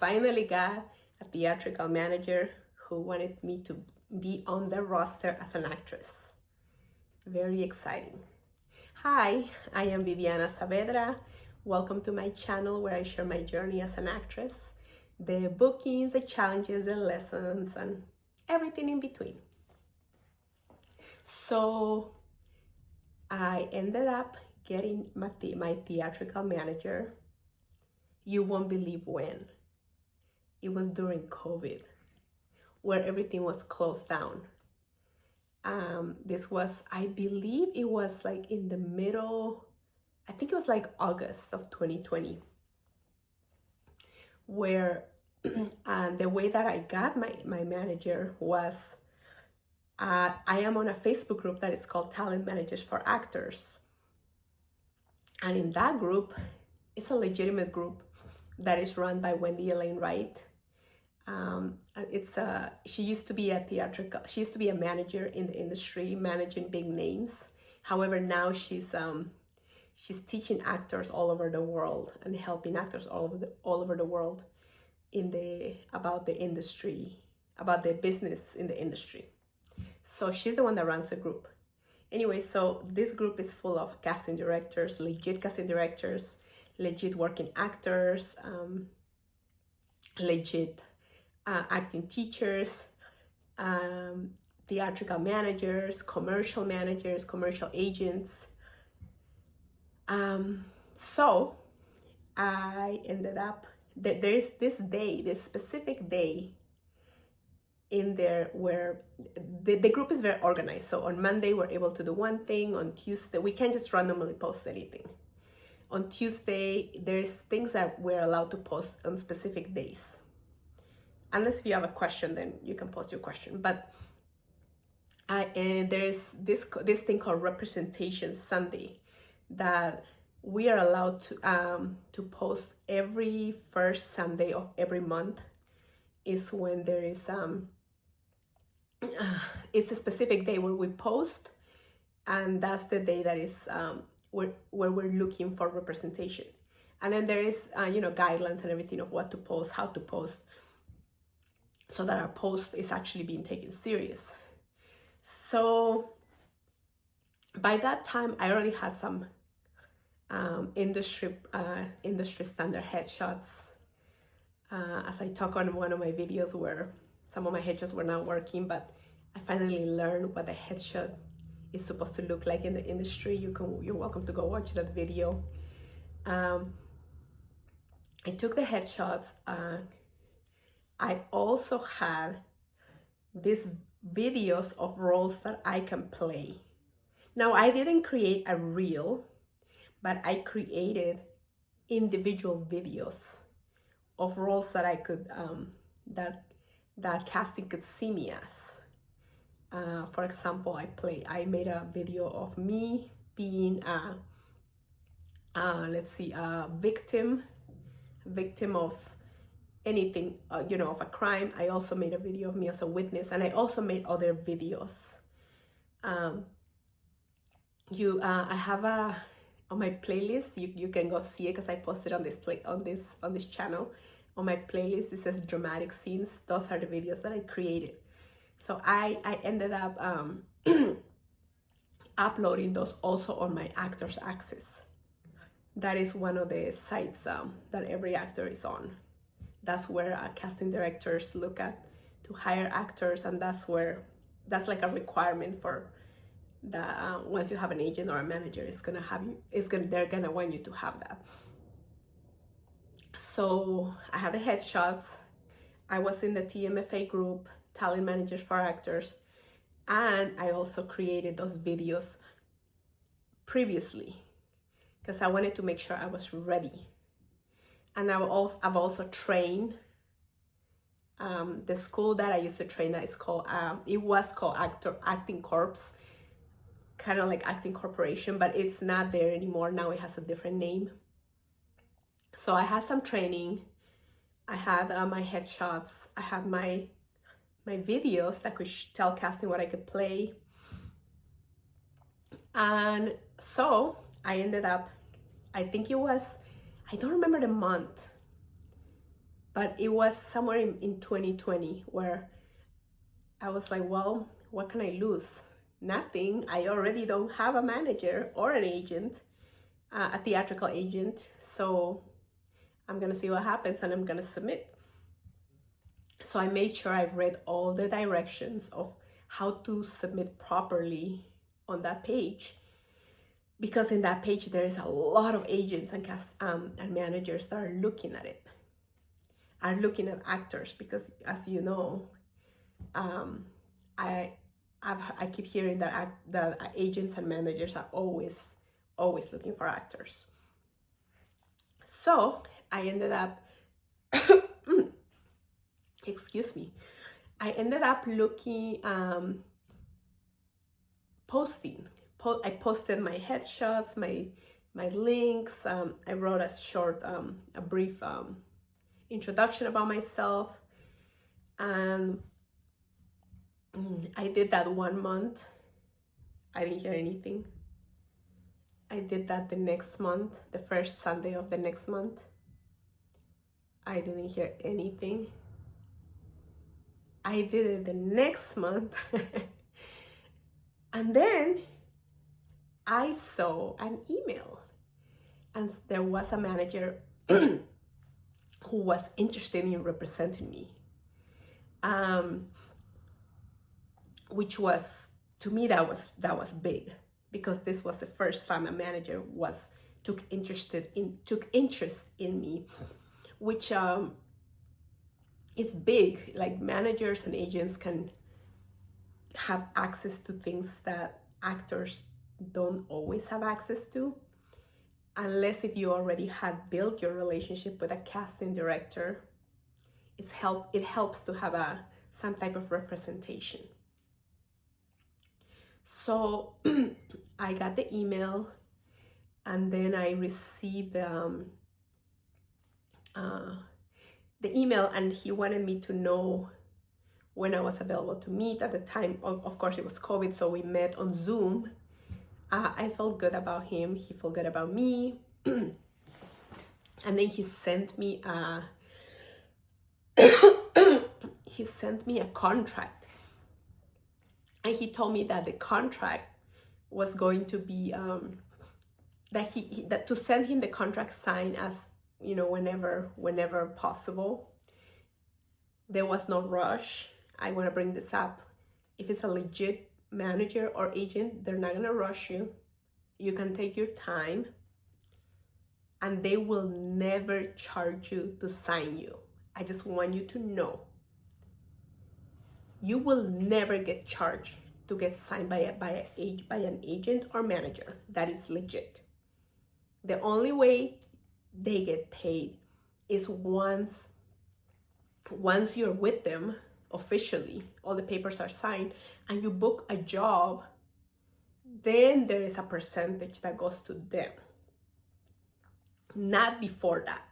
finally got a theatrical manager who wanted me to be on the roster as an actress. Very exciting. Hi, I am Viviana Saavedra. Welcome to my channel where I share my journey as an actress, the bookings, the challenges, the lessons, and everything in between. So I ended up getting my theatrical manager. You won't believe when. It was during COVID, where everything was closed down. This was, I believe it was like in the middle, I think it was like August of 2020, where the way that I got my manager was, I am on a Facebook group that is called Talent Managers for Actors. And in that group, it's a legitimate group that is run by Wendy Elaine Wright. She used to be a manager in the industry, managing big names. However, now she's teaching actors all over the world and helping actors all over the world about the industry, about the business in the industry. So she's the one that runs the group. Anyway, so this group is full of casting directors, legit casting directors, legit working actors, legit acting teachers, theatrical managers, commercial agents. So I ended up, there's this specific day in there where the group is very organized. So on Monday, we're able to do one thing. On Tuesday, we can't just randomly post anything. On Tuesday, there's things that we're allowed to post on specific days. Unless if you have a question, then you can post your question. But and there's this thing called Representation Sunday that we are allowed to post every first Sunday of every month. Is when there is it's a specific day where we post, and that's the day that is where we're looking for representation. And then there is guidelines and everything of what to post, how to post, so that our post is actually being taken serious. So by that time, I already had some industry standard headshots. As I talk on one of my videos where some of my headshots were not working, but I finally learned what a headshot is supposed to look like in the industry. You're welcome to go watch that video. I took the headshots. I also had these videos of roles that I can play. Now, I didn't create a reel, but I created individual videos of roles that I could, that casting could see me as. For example, I made a video of me being a victim of anything, of a crime. I also made a video of me as a witness, and I also made other videos. I have on my playlist, you can go see it because I posted on this channel. On my playlist, it says dramatic scenes. Those are the videos that I created. So I ended up uploading those also on my Actors Access. That is one of the sites that every actor is on. That's where casting directors look at to hire actors, and that's like a requirement for that. Once you have an agent or a manager, they're gonna want you to have that. So I had the headshots. I was in the TMFA group, Talent Managers for Actors, and I also created those videos previously because I wanted to make sure I was ready. And I've also trained the school that I used to train, that is called it was called Acting Corps, kind of like Acting Corporation, but it's not there anymore. Now it has a different name. So I had some training. I had my headshots. I had my videos that could tell casting what I could play. And so I ended up, I think it was, I don't remember the month, But it was somewhere in 2020 where I was like, well, what can I lose? Nothing. I already don't have a manager or an agent, a theatrical agent. So I'm gonna see what happens and I'm gonna submit. So I made sure I read all the directions of how to submit properly on that page, because in that page there is a lot of agents and cast and managers that are looking at it, are looking at actors, because as you know, I keep hearing that agents and managers are always looking for actors. So I ended up excuse me, I ended up looking, posting. I posted my headshots, my links. I wrote a short, a brief introduction about myself, and I did that 1 month. I didn't hear anything. I did that the next month, the first Sunday of the next month. I didn't hear anything. I did it the next month. And then I saw an email, and there was a manager who was interested in representing me, which was, to me, that was big, because this was the first time a manager took interest in me, which is big. Like, managers and agents can have access to things that actors don't always have access to, unless if you already had built your relationship with a casting director. It helps to have some type of representation. So I got the email, and then I received the email, and he wanted me to know when I was available to meet. At the time, of course, it was COVID, so we met on Zoom. I felt good about him. He felt good about me. And then he sent me a contract. And he told me that the contract was going to be, that to send him the contract signed as, whenever possible. There was no rush. I want to bring this up. If it's a legit manager or agent, they're not going to rush you. You can take your time, and they will never charge you to sign you. I just want you to know, you will never get charged to get signed by an agent or manager. That is legit. The only way they get paid is once you're with them officially, all the papers are signed, and you book a job, then there is a percentage that goes to them. Not before that.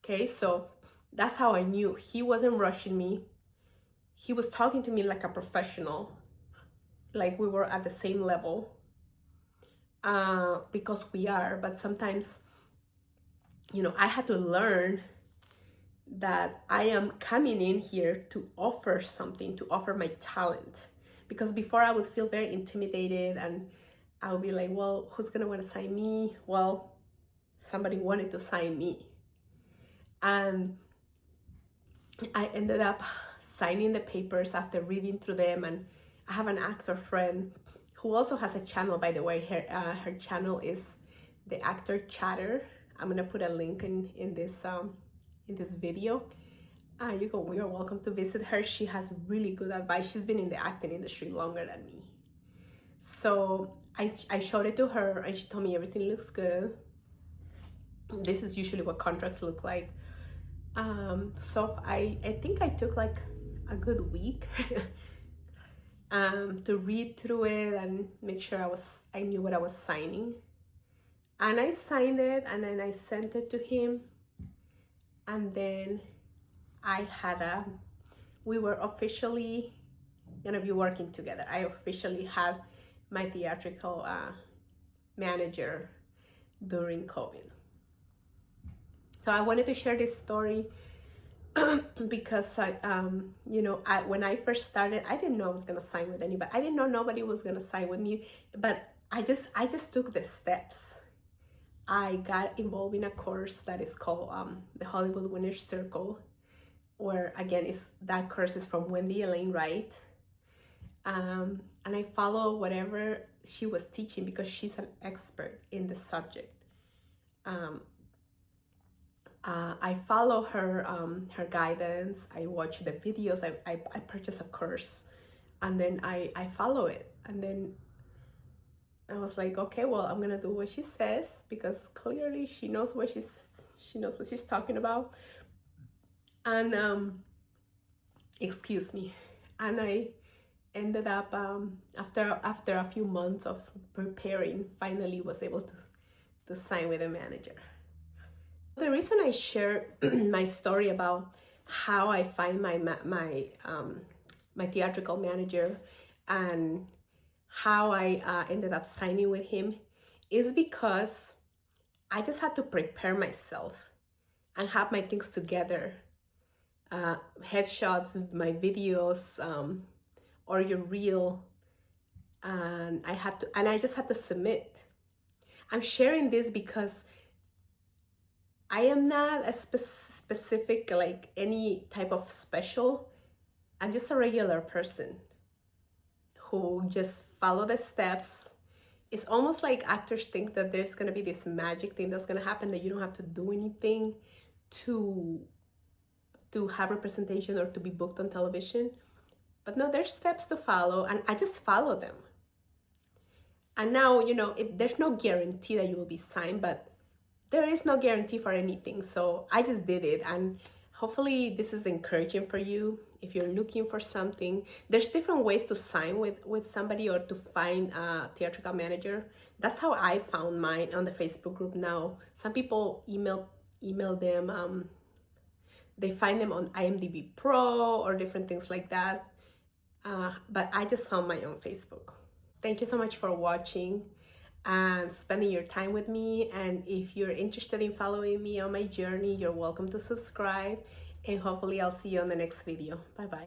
Okay, so that's how I knew he wasn't rushing me. He was talking to me like a professional, like we were at the same level, because we are. But sometimes, I had to learn that I am coming in here to offer something, to offer my talent. Because before, I would feel very intimidated, and I would be like, well, who's gonna want to sign me? Well, somebody wanted to sign me. And I ended up signing the papers after reading through them. And I have an actor friend who also has a channel, by the way. Her channel is The Actor Chatter. I'm gonna put a link in this video. You're welcome to visit her. She has really good advice. She's been in the acting industry longer than me. So I showed it to her, and she told me everything looks good. This is usually what contracts look like. So I think I took like a good week to read through it and make sure I knew what I was signing. And I signed it, and then I sent it to him. And then we were officially gonna be working together. I officially had my theatrical manager during COVID. So I wanted to share this story because when I first started, I didn't know I was gonna sign with anybody. I didn't know nobody was gonna sign with me, but I just took the steps. I got involved in a course that is called the Hollywood Winners Circle, where again that course is from Wendy Elaine Wright. And I follow whatever she was teaching because she's an expert in the subject. I follow her guidance. I watch the videos. I purchase a course, and then I follow it. And then I was like, okay, well, I'm gonna do what she says, because clearly she knows what she's talking about. And excuse me. And I ended up after a few months of preparing, finally was able to sign with a manager. The reason I share my story about how I find my theatrical manager and how I ended up signing with him is because I just had to prepare myself and have my things together. Headshots, my videos, or your reel, and I just had to submit. I'm sharing this because I am not a specific, like any type of special. I'm just a regular person who just follow the steps. It's almost like actors think that there's gonna be this magic thing that's gonna happen, that you don't have to do anything to have representation or to be booked on television. But no, there's steps to follow, and I just follow them. And now, there's no guarantee that you will be signed, but there is no guarantee for anything. So I just did it, and hopefully this is encouraging for you. If you're looking for something, there's different ways to sign with somebody or to find a theatrical manager. That's how I found mine on the Facebook group. Now, some people email them. They find them on IMDb Pro or different things like that. But I just found mine on Facebook. Thank you so much for watching and spending your time with me. And if you're interested in following me on my journey, you're welcome to subscribe, and hopefully I'll see you on the next video. Bye bye.